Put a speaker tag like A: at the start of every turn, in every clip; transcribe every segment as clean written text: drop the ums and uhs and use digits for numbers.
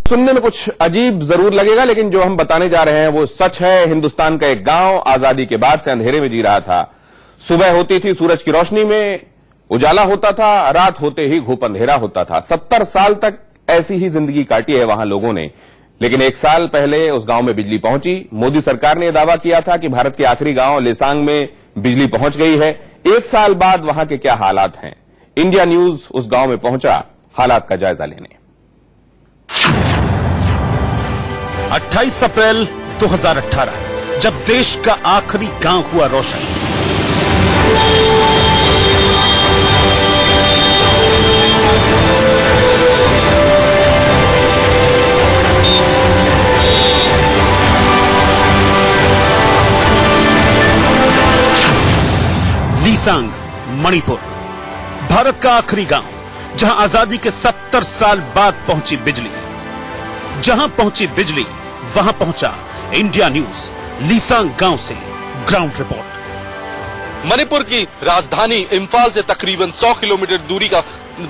A: सुनने में कुछ अजीब जरूर लगेगा, लेकिन जो हम बताने जा रहे हैं वो सच है। हिंदुस्तान का एक गांव आजादी के बाद से अंधेरे में जी रहा था। सुबह होती थी सूरज की रोशनी में उजाला होता था, रात होते ही घूप अंधेरा होता था। 70 साल तक ऐसी ही जिंदगी काटी है वहां लोगों ने। लेकिन एक साल पहले उस गांव में बिजली पहुंची। मोदी सरकार ने दावा किया था कि भारत के आखिरी गांव लेसांग में बिजली पहुंच गई है। एक साल बाद वहां के क्या हालात हैं, इंडिया न्यूज उस गांव में पहुंचा हालात का जायजा लेने।
B: 28 अप्रैल 2018 जब देश का आखिरी गांव हुआ रोशन। लीसांग, मणिपुर, भारत का आखिरी गांव, जहां आजादी के 70 साल बाद पहुंची बिजली। जहां पहुंची बिजली वहां पहुंचा इंडिया न्यूज। लीसांग गांव से ग्राउंड रिपोर्ट।
C: मणिपुर की राजधानी इंफाल से तकरीबन 100 किलोमीटर दूरी का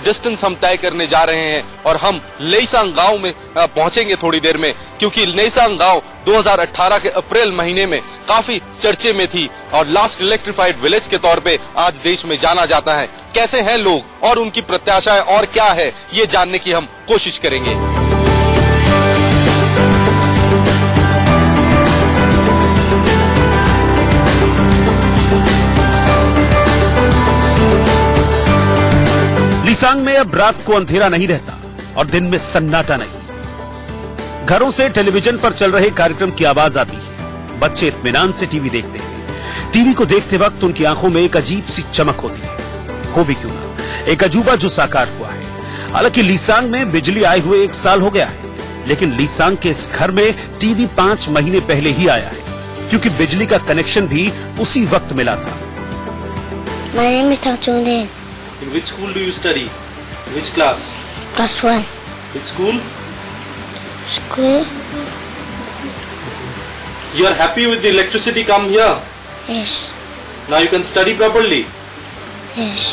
C: डिस्टेंस हम तय करने जा रहे हैं और हम लेसांग गांव में पहुंचेंगे थोड़ी देर में, क्योंकि लेसांग गांव 2018 के अप्रैल महीने में काफी चर्चे में थी और लास्ट इलेक्ट्रिफाइड विलेज के तौर पे आज देश में जाना जाता है। कैसे हैं लोग और उनकी प्रत्याशाएं और क्या है, ये जानने की हम कोशिश करेंगे।
B: लीसांग में अब रात को अंधेरा नहीं रहता और दिन में सन्नाटा नहीं। घरों से टेलीविजन पर चल रहे कार्यक्रम की आवाज आती है। बच्चे इत्मीनान से टीवी देखते हैं। टीवी को देखते वक्त उनकी आंखों में एक अजीब सी चमक होती है। हो भी क्यों ना, एक अजूबा जो साकार हुआ है। हालांकि लीसांग में बिजली आए हुए 1 साल हो गया है, लेकिन लीसांग के इस घर में टीवी 5 महीने पहले ही आया है, क्योंकि बिजली का कनेक्शन भी उसी वक्त मिला था।
D: My name is Thang Chung Deng.
C: In which school do you study? Which class?
D: Class 1.
C: Which school?
D: School?
C: You are happy with the electricity come here?
D: Yes.
C: Now you can study properly?
D: Yes.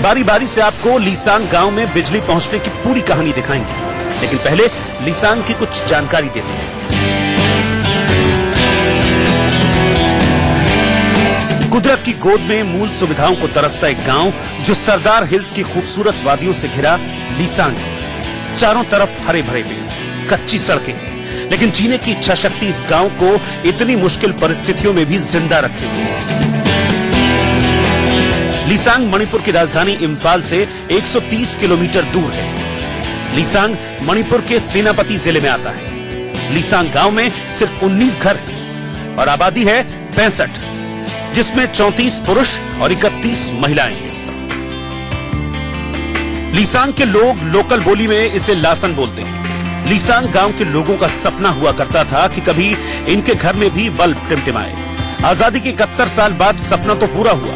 B: बारी बारी से आपको लीसांग गांव में बिजली पहुंचने की पूरी कहानी दिखाएंगे, लेकिन पहले लीसांग की कुछ जानकारी देते हैं। कुदरत की गोद में मूल सुविधाओं को तरसता एक गांव जो सरदार हिल्स की खूबसूरत वादियों से घिरा लीसांग है। चारों तरफ हरे भरे पेड़, कच्ची सड़कें, लेकिन जीने की इच्छा शक्ति इस गांव को इतनी मुश्किल परिस्थितियों में भी जिंदा रखे हुए। लीसांग मणिपुर की राजधानी इंफाल से 130 किलोमीटर दूर है। लीसांग मणिपुर के सेनापति जिले में आता है। लीसांग गांव में सिर्फ 19 घर हैं और आबादी है 65, जिसमें 34 पुरुष और 31 महिलाएं हैं। लीसांग के लोग लोकल बोली में इसे लासन बोलते हैं। लीसांग गांव के लोगों का सपना हुआ करता था कि कभी इनके घर में भी बल्ब टिमटिमाए। आजादी के 71 साल बाद सपना तो पूरा हुआ,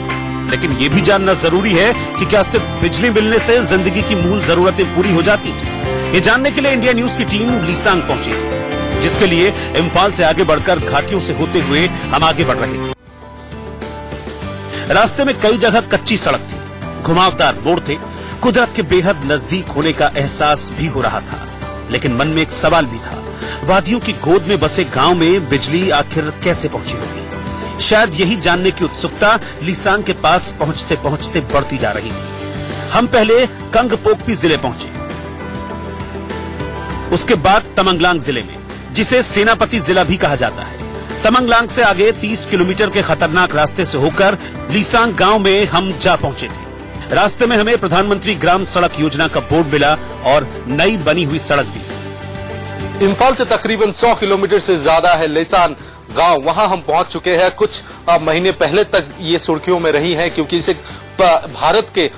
B: लेकिन यह भी जानना जरूरी है कि क्या सिर्फ बिजली मिलने से जिंदगी की मूल जरूरतें पूरी हो जाती हैं? ये जानने के लिए इंडिया न्यूज की टीम लीसांग पहुंची, जिसके लिए इंफाल से आगे बढ़कर घाटियों से होते हुए हम आगे बढ़ रहे थे। रास्ते में कई जगह कच्ची सड़क थी, घुमावदार मोड़ थे, कुदरत के बेहद नजदीक होने का एहसास भी हो रहा था। लेकिन मन में एक सवाल भी था, वादियों की गोद में बसे गांव में बिजली आखिर कैसे पहुंची होगी? शायद यही जानने की उत्सुकता लीसांग के पास पहुंचते पहुंचते बढ़ती जा रही थी। हम पहले कंगपोकपी जिले पहुंचे, उसके बाद तमेंगलोंग जिले में, जिसे सेनापति जिला भी कहा जाता है। तमेंगलोंग से आगे 30 किलोमीटर के खतरनाक रास्ते से होकर लीसांग गांव में हम जा पहुंचे थे। रास्ते में हमें प्रधानमंत्री ग्राम सड़क योजना का बोर्ड मिला और नई बनी हुई सड़क भी।
C: इंफाल से तकरीबन 100 किलोमीटर से ज्यादा है लेसांग गांव। वहां हम पहुंच चुके हैं। कुछ महीने पहले तक ये सुर्खियों में रही है, क्योंकि इसे भारत के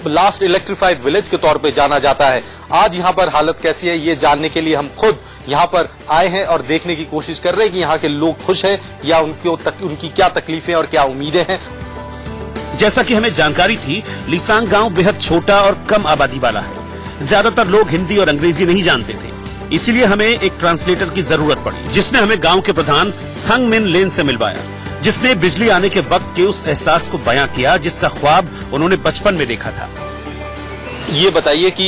C: लास्ट इलेक्ट्रिफाइड विलेज के तौर पे जाना जाता है। आज यहाँ पर हालत कैसी है, ये जानने के लिए हम खुद यहाँ पर आए हैं और देखने की कोशिश कर रहे हैं कि यहाँ के लोग खुश हैं या उनकी क्या तकलीफें और क्या उम्मीदें हैं।
B: जैसा कि हमें जानकारी थी, लीसांग गांव बेहद छोटा और कम आबादी वाला है। ज्यादातर लोग हिंदी और अंग्रेजी नहीं जानते थे, इसीलिए हमें एक ट्रांसलेटर की जरूरत पड़ी, जिसने हमें गांव के प्रधान थंग मिन लेन से मिलवाया, जिसने बिजली आने के वक्त के उस एहसास को बयां किया जिसका ख्वाब उन्होंने बचपन में देखा था।
C: ये बताइए कि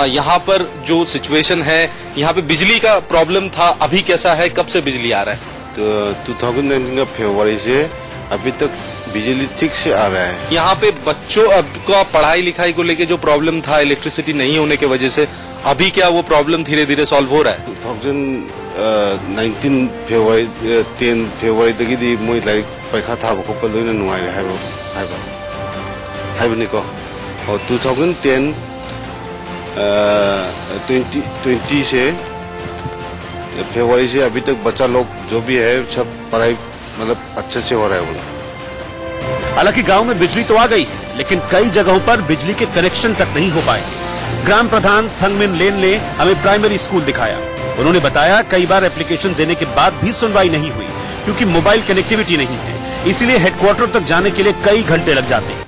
C: यहाँ पर जो सिचुएशन है, यहाँ पे बिजली का प्रॉब्लम था, अभी कैसा है, कब से बिजली आ रहा है?
E: तो 2019 का फरवरी से अभी तक बिजली ठीक से आ रहा है।
C: यहाँ पे बच्चों का पढ़ाई लिखाई को लेके जो प्रॉब्लम था इलेक्ट्रिसिटी नहीं होने की वजह से, अभी क्या वो प्रॉब्लम धीरे धीरे सॉल्व हो रहा है?
E: 2019 फरवरी 10 फरवरी मोई लाइक परीक्षा था खोप लोना नुआरे हाइबनिको और 2010 2020 से फरवरी से अभी तक बच्चा लोग जो भी है सब पढ़ाई मतलब अच्छे से हो रहा है बोला।
B: हालांकि गांव में बिजली तो आ गई, लेकिन कई जगहों पर बिजली के कनेक्शन तक नहीं हो पाए। ग्राम प्रधान थंगमिन लेन ने हमें प्राइमरी स्कूल दिखाया। उन्होंने बताया कई बार एप्लीकेशन देने के बाद भी सुनवाई नहीं हुई, क्योंकि मोबाइल कनेक्टिविटी नहीं है, इसीलिए हेडक्वार्टर तक जाने के लिए कई घंटे लग जाते हैं।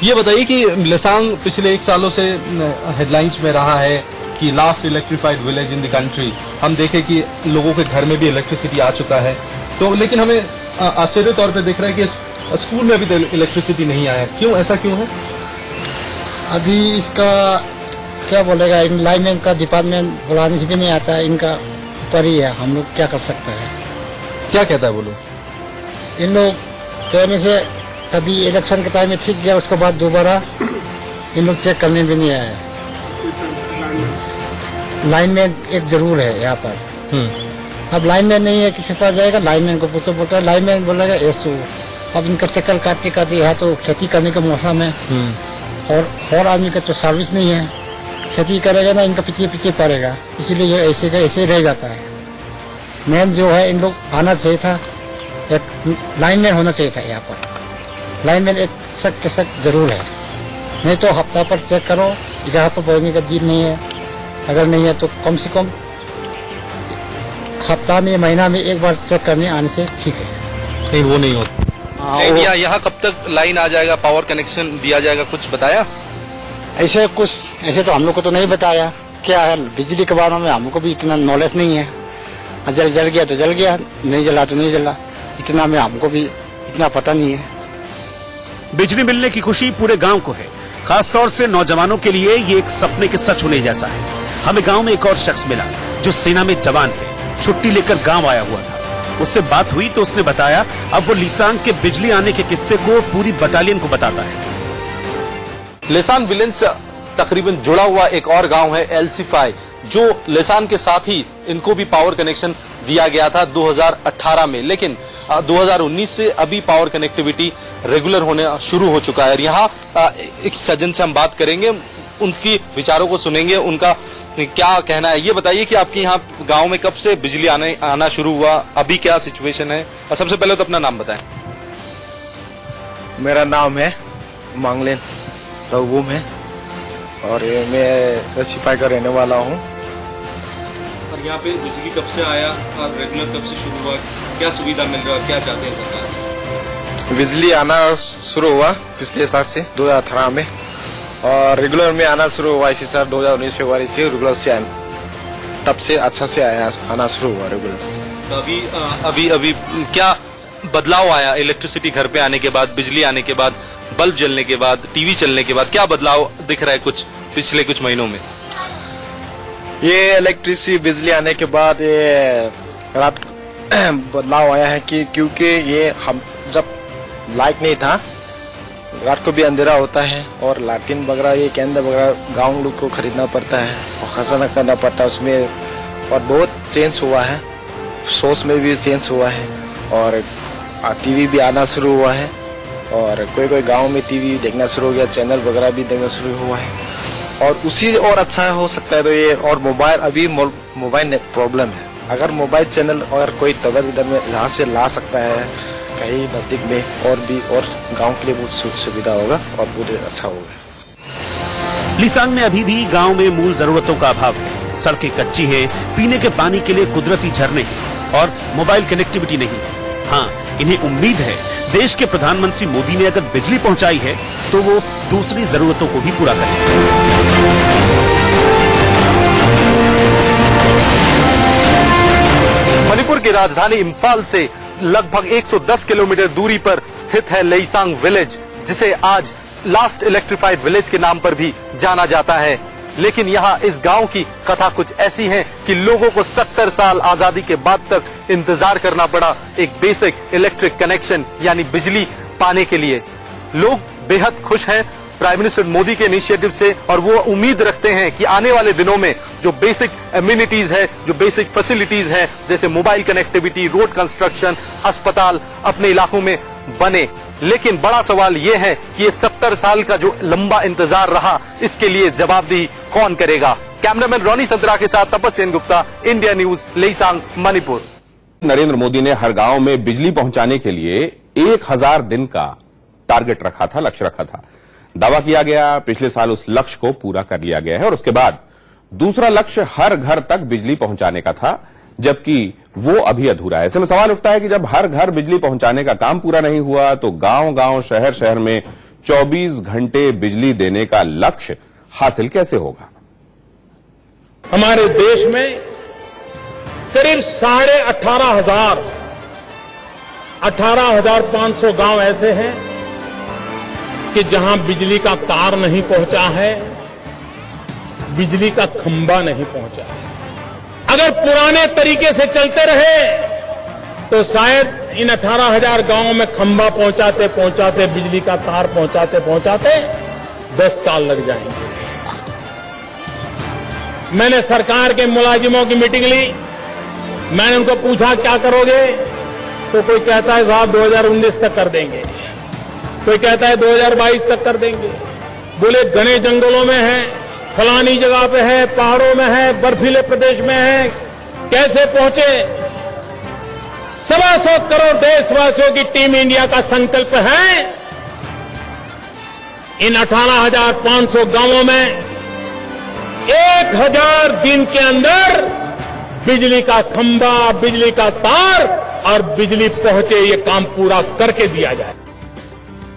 F: ये बताइए कि लेसांग पिछले 1 सालों से हेडलाइंस में रहा है कि last electrified village in the country. हम देखें कि लोगों के घर में भी इलेक्ट्रिसिटी आ चुका है, तो लेकिन हमें आश्चर्य तौर पे दिख रहा है कि स्कूल में अभी तो इलेक्ट्रिसिटी नहीं आया। क्यों, ऐसा क्यों है?
G: अभी इसका क्या बोलेगा, इन लाइनमैन का डिपार्टमेंट बुलाने से भी नहीं आता है, इनका ऊपर ही है, हम लोग क्या कर सकते हैं।
F: क्या कहता है वो लोग?
G: इन लोग कहने से कभी इलेक्शन के टाइम में ठीक गया, उसके बाद दोबारा इन लोग चेक करने भी नहीं आए। लाइनमैन एक जरूर है यहाँ पर। अब लाइनमैन नहीं है, किसी के पास जाएगा लाइनमैन को पूछो, बोलता है लाइनमैन बोलेगा ऐसो। अब इनका चक्कर काटते यहाँ तो खेती करने का मौसम है और आदमी का तो सर्विस नहीं है, खेती करेगा ना इनका पीछे पीछे पड़ेगा, इसीलिए ये ऐसे का ऐसे रह जाता है। मेन जो है इन लोग आना चाहिए था, एक लाइनमैन होना चाहिए था यहाँ पर। लाइनमैन एक सख्त के सख्त जरूर है, नहीं तो हफ्ता पर चेक करो, यहाँ पर पहुँचने का दिन नहीं है, अगर नहीं है तो कम से कम हफ्ता में महीना में एक बार चेक करने आने से ठीक है।
F: नहीं, वो नहीं होता।
C: यहाँ कब तक लाइन आ जाएगा, पावर कनेक्शन दिया जाएगा, कुछ बताया?
G: ऐसे तो हम लोग को तो नहीं बताया। क्या है, बिजली के बारे में हमको भी इतना नॉलेज नहीं है। जल गया तो जल गया, नहीं जला तो नहीं जला, इतना में हमको भी इतना पता नहीं है।
B: बिजली मिलने की खुशी पूरे गांव को है, खासतौर से नौजवानों के लिए ये एक सपने के सच होने जैसा है। हमें गांव में एक और शख्स मिला जो सेना में जवान है, छुट्टी लेकर गांव आया हुआ था। उससे बात हुई तो उसने बताया अब वो लेसांग के बिजली आने के किस्से को पूरी बटालियन को बताता है।
C: लेसान विलेज से तकरीबन जुड़ा हुआ एक और गांव है एलसीफाई, जो लेसान के साथ ही इनको भी पावर कनेक्शन दिया गया था 2018 में, लेकिन 2019 से अभी पावर कनेक्टिविटी रेगुलर होना शुरू हो चुका है। यहाँ एक सज्जन से हम बात करेंगे, उनकी विचारों को सुनेंगे, उनका क्या कहना है। ये बताइए कि आपके यहाँ गांव में कब से बिजली आना शुरू हुआ, अभी क्या सिचुएशन है, और सबसे पहले तो अपना नाम बताएं।
H: मेरा नाम है मांगलेन तवबूम है और मैं सिपाही का रहने वाला हूँ।
C: और यहाँ पे बिजली कब से आया और रेगुलर कब से शुरू हुआ, क्या सुविधा मिल रहा है, क्या चाहते हैं सरकार से?
H: बिजली आना शुरू हुआ पिछले साल से 2018 में, और रेगुलर में आना शुरू हुआ इसी साल 2019 फरवरी से रेगुलर से आया, तब से अच्छा से आना शुरू हुआ रेगुलर से।
C: तो अभी क्या बदलाव आया इलेक्ट्रिसिटी घर पे आने के बाद, बिजली आने के बाद, बल्ब जलने के बाद, टीवी चलने के बाद, क्या बदलाव दिख रहा है कुछ पिछले कुछ महीनों में?
H: ये इलेक्ट्रिसिटी बिजली आने के बाद ये रात बदलाव आया है कि क्योंकि ये हम जब लाइट नहीं था, रात को भी अंधेरा होता है और लालटेन वगैरह ये केंद्र वगैरह गाँव लोग को खरीदना पड़ता है और खर्चा करना पड़ता है उसमें, और बहुत चेंज हुआ है, सोर्स में भी चेंज हुआ है और टीवी भी आना शुरू हुआ है और कोई गांव में टीवी देखना शुरू हो गया, चैनल वगैरह भी देखना शुरू हुआ है। और उसी और अच्छा हो सकता है तो ये, और मोबाइल अभी मोबाइल प्रॉब्लम है, अगर मोबाइल चैनल और कोई तबीयत इधर में यहाँ से ला सकता है कहीं नजदीक में, और गांव के लिए बहुत सुविधा होगा और बहुत अच्छा होगा।
B: लेसांग में अभी भी गांव में मूल जरूरतों का अभाव है, सड़कें कच्ची है, पीने के पानी के लिए कुदरती झरने हैं और मोबाइल कनेक्टिविटी नहीं है। हाँ, इन्हें उम्मीद है देश के प्रधानमंत्री मोदी ने अगर बिजली पहुंचाई है तो वो दूसरी जरूरतों को भी पूरा करेंगे।
C: मणिपुर की राजधानी इम्फाल से लगभग 110 किलोमीटर दूरी पर स्थित है लेईसांग विलेज, जिसे आज
I: लास्ट इलेक्ट्रिफाइड विलेज के नाम पर भी जाना जाता है। लेकिन यहाँ इस गांव की कथा कुछ ऐसी है कि लोगों को 70 साल आजादी के बाद तक इंतजार करना पड़ा एक बेसिक इलेक्ट्रिक कनेक्शन यानी बिजली पाने के लिए। लोग बेहद खुश हैं प्राइम मिनिस्टर मोदी के इनिशिएटिव से और वो उम्मीद रखते हैं कि आने वाले दिनों में जो बेसिक एमिनिटीज है, जो बेसिक फैसिलिटीज है, जैसे मोबाइल कनेक्टिविटी, रोड कंस्ट्रक्शन, अस्पताल अपने इलाकों में बने। लेकिन बड़ा सवाल ये है कि ये 70 साल का जो लंबा इंतजार रहा, इसके लिए जवाबदेही कौन करेगा। कैमरामैन रोनी संतरा के साथ तपस्या गुप्ता, इंडिया न्यूज, लेईसांग, मणिपुर।
A: नरेंद्र मोदी ने हर गांव में बिजली पहुंचाने के लिए 1000 दिन का टारगेट रखा था, लक्ष्य रखा था। दावा किया गया पिछले साल उस लक्ष्य को पूरा कर लिया गया है और उसके बाद दूसरा लक्ष्य हर घर तक बिजली पहुंचाने का था, जबकि वो अभी अधूरा है। ऐसे में सवाल उठता है कि जब हर घर बिजली पहुंचाने का काम पूरा नहीं हुआ तो गांव-गांव, शहर-शहर में 24 घंटे बिजली देने का लक्ष्य हासिल कैसे होगा।
J: हमारे देश में करीब 18,500 गांव ऐसे हैं कि जहां बिजली का तार नहीं पहुंचा है, बिजली का खंभा नहीं पहुंचा है। अगर पुराने तरीके से चलते रहे तो शायद इन 18,000 गांवों में खंभा पहुंचाते पहुंचाते, बिजली का तार पहुंचाते पहुंचाते 10 साल लग जाएंगे। मैंने सरकार के मुलाजिमों की मीटिंग ली, मैंने उनको पूछा क्या करोगे, तो कोई कहता है साहब 2019 तक कर देंगे, कोई कहता है 2022 तक कर देंगे। बोले घने जंगलों में है, फलानी जगह पे है, पहाड़ों में है, बर्फीले प्रदेश में है, कैसे पहुंचे। 125 करोड़ देशवासियों की टीम इंडिया का संकल्प है इन 18,500 गांवों में 1000 दिन के अंदर बिजली का खंभा, बिजली का तार और बिजली पहुंचे, ये काम पूरा करके दिया जाए।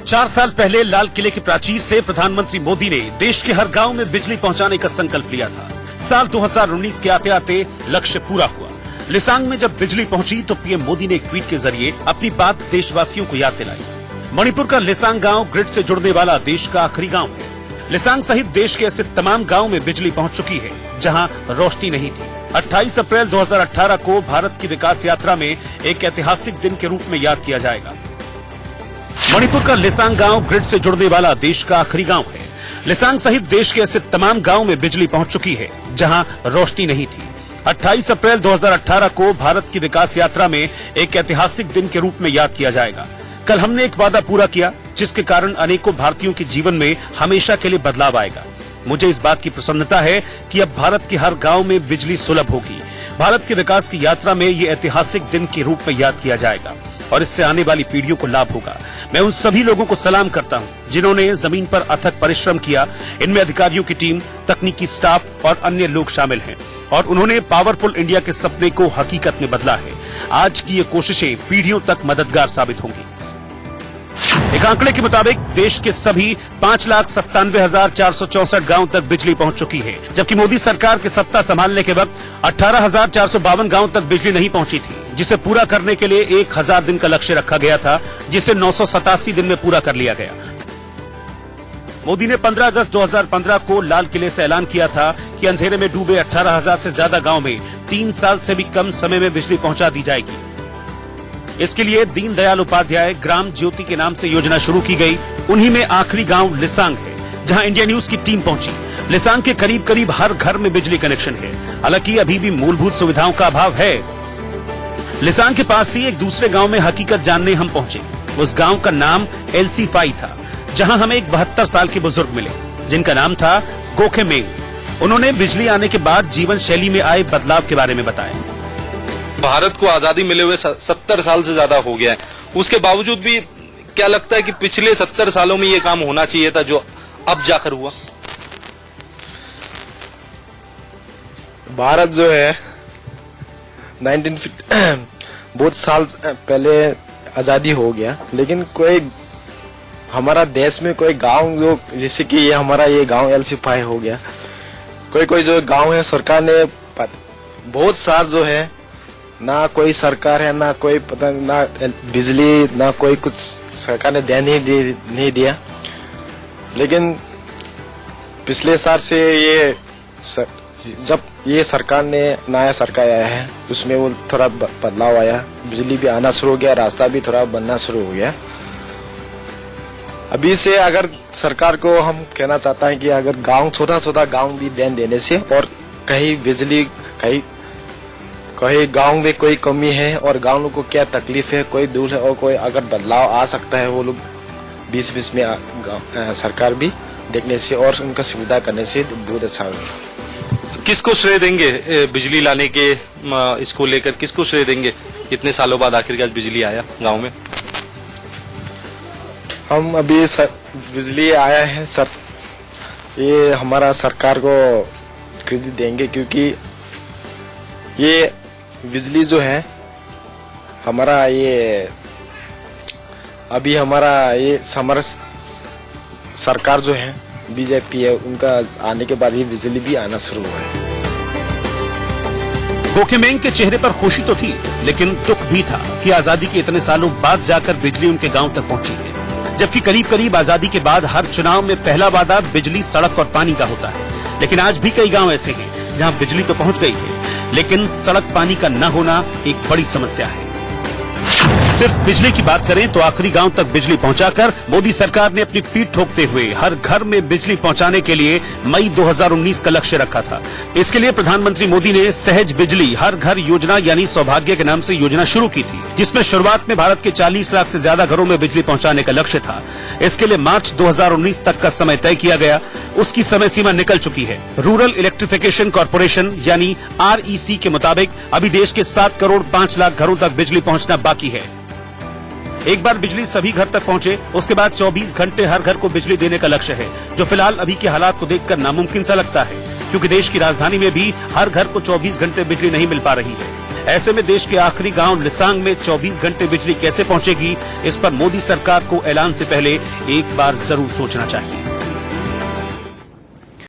B: 4 साल पहले लाल किले की प्राचीर से प्रधानमंत्री मोदी ने देश के हर गांव में बिजली पहुंचाने का संकल्प लिया था। साल 2019 के आते आते लक्ष्य पूरा हुआ। लिसांग में जब बिजली पहुंची तो पीएम मोदी ने एक ट्वीट के जरिए अपनी बात देशवासियों को याद दिलाई। मणिपुर का लिसांग गांव ग्रिड से जुड़ने वाला देश का आखिरी गांव है। लिसांग सहित देश के ऐसे तमाम गांव में बिजली पहुंच चुकी है जहां रोशनी नहीं थी। 28 अप्रैल 2018 को भारत की विकास यात्रा में एक ऐतिहासिक दिन के रूप में याद किया जाएगा। मणिपुर का लिसांग गांव ग्रिड से जुड़ने वाला देश का आखिरी गांव है। लिसांग सहित देश के ऐसे तमाम गांव में बिजली पहुंच चुकी है जहां रोशनी नहीं थी। 28 अप्रैल 2018 को भारत की विकास यात्रा में एक ऐतिहासिक दिन के रूप में याद किया जाएगा। कल हमने एक वादा पूरा किया जिसके कारण अनेकों भारतीयों के जीवन में हमेशा के लिए बदलाव आएगा। मुझे इस बात की प्रसन्नता है कि अब भारत के हर गांव में बिजली सुलभ होगी। भारत के विकास की यात्रा में ये ऐतिहासिक दिन के रूप में याद किया जाएगा और इससे आने वाली पीढ़ियों को लाभ होगा। मैं उन सभी लोगों को सलाम करता हूं जिन्होंने जमीन पर अथक परिश्रम किया। इनमें अधिकारियों की टीम, तकनीकी स्टाफ और अन्य लोग शामिल हैं और उन्होंने पावरफुल इंडिया के सपने को हकीकत में बदला है। आज की ये कोशिशें पीढ़ियों तक मददगार साबित होंगी। एक आंकड़े के मुताबिक देश के सभी 5,97,464 गांव तक बिजली पहुंच चुकी है, जबकि मोदी सरकार के सत्ता संभालने के वक्त 18,452 गांव तक बिजली नहीं पहुंची थी, जिसे पूरा करने के लिए 1000 दिन का लक्ष्य रखा गया था, जिसे 987 दिन में पूरा कर लिया गया। मोदी ने 15 अगस्त 2015 को लाल किले से ऐलान किया था कि अंधेरे में डूबे 18,000 से ज्यादा गांव में 3 साल से भी कम समय में बिजली पहुंचा दी जाएगी। इसके लिए दीनदयाल उपाध्याय ग्राम ज्योति के नाम से योजना शुरू की गई। उन्हीं में आखिरी गांव लिसांग है, जहां इंडिया न्यूज की टीम पहुंची। लिसांग के करीब करीब हर घर में बिजली कनेक्शन है, हालांकि अभी भी मूलभूत सुविधाओं का अभाव है। लिसांग के पास ही एक दूसरे गांव में हकीकत जानने हम पहुंचे। उस गांव का नाम एलसी फाई था, जहां हमें एक 72 साल के बुजुर्ग मिले जिनका नाम था गोखे मेंग। उन्होंने बिजली आने के बाद जीवन शैली में आए बदलाव के बारे में बताया।
C: भारत को आजादी मिले हुए 70 साल से ज्यादा हो गया है, उसके बावजूद भी क्या लगता है कि पिछले 70 सालों में ये काम होना चाहिए था जो अब जाकर हुआ?
H: भारत जो है 1950 बहुत साल पहले आजादी हो गया, लेकिन कोई हमारा देश में कोई गांव जो जैसे कि ये हमारा ये गांव एलसी फाई हो गया, कोई जो गांव है सरकार ने बहुत साल जो है ना कोई सरकार है ना कोई पता ना बिजली ना कोई कुछ सरकार ने ध्यान नहीं दिया। लेकिन पिछले साल से ये जब ये सरकार ने नया सरकार आया है उसमें वो थोड़ा बदलाव आया, बिजली भी आना शुरू हो गया, रास्ता भी थोड़ा बनना शुरू हो गया। अभी से अगर सरकार को हम कहना चाहता है कि अगर गांव छोटा गांव भी देने से, और कहीं बिजली कहीं गांव में कोई कमी है और गांव लोग को क्या तकलीफ है, कोई दूर है और कोई अगर बदलाव आ सकता है, वो लोग बीच में सरकार भी देखने से और उनका सुविधा करने से बहुत अच्छा होगा।
C: किसको श्रेय देंगे बिजली लाने के इसको लेकर, किसको श्रेय देंगे? इतने सालों बाद आखिरकार बिजली आया गांव में।
H: हम अभी बिजली आया है सर, ये हमारा सरकार को क्रेडिट देंगे, क्योंकि ये बिजली जो है हमारा ये अभी हमारा सरकार जो है बीजेपी है, उनका आने के बाद ही बिजली भी आना शुरू हुआ है।
B: गोखेमेंग के चेहरे पर खुशी तो थी, लेकिन दुख भी था कि आजादी के इतने सालों बाद जाकर बिजली उनके गांव तक पहुंची है। जबकि करीब करीब आजादी के बाद हर चुनाव में पहला वादा बिजली, सड़क और पानी का होता है, लेकिन आज भी कई गांव ऐसे हैं जहां बिजली तो पहुंच गई है, लेकिन सड़क पानी का न होना एक बड़ी समस्या है। सिर्फ बिजली की बात करें तो आखिरी गांव तक बिजली पहुंचाकर मोदी सरकार ने अपनी पीठ ठोकते हुए हर घर में बिजली पहुंचाने के लिए मई 2019 का लक्ष्य रखा था। इसके लिए प्रधानमंत्री मोदी ने सहज बिजली हर घर योजना यानी सौभाग्य के नाम से योजना शुरू की थी, जिसमें शुरुआत में भारत के 40 लाख से ज्यादा घरों में बिजली पहुंचाने का लक्ष्य था। इसके लिए मार्च 2019 तक का समय तय किया गया, उसकी समय सीमा निकल चुकी है। रूरल इलेक्ट्रिफिकेशन कॉर्पोरेशन यानी REC के मुताबिक अभी देश के 7 करोड़ 5 लाख घरों तक बिजली पहुंचना बाकी है। एक बार बिजली सभी घर तक पहुंचे, उसके बाद 24 घंटे हर घर को बिजली देने का लक्ष्य है, जो फिलहाल अभी के हालात को देखकर नामुमकिन सा लगता है, क्योंकि देश की राजधानी में भी हर घर को 24 घंटे बिजली नहीं मिल पा रही है। ऐसे में देश के आखिरी गांव लिसांग में 24 घंटे बिजली कैसे पहुंचेगी, इस पर मोदी सरकार को ऐलान से पहले एक बार जरूर सोचना चाहिए।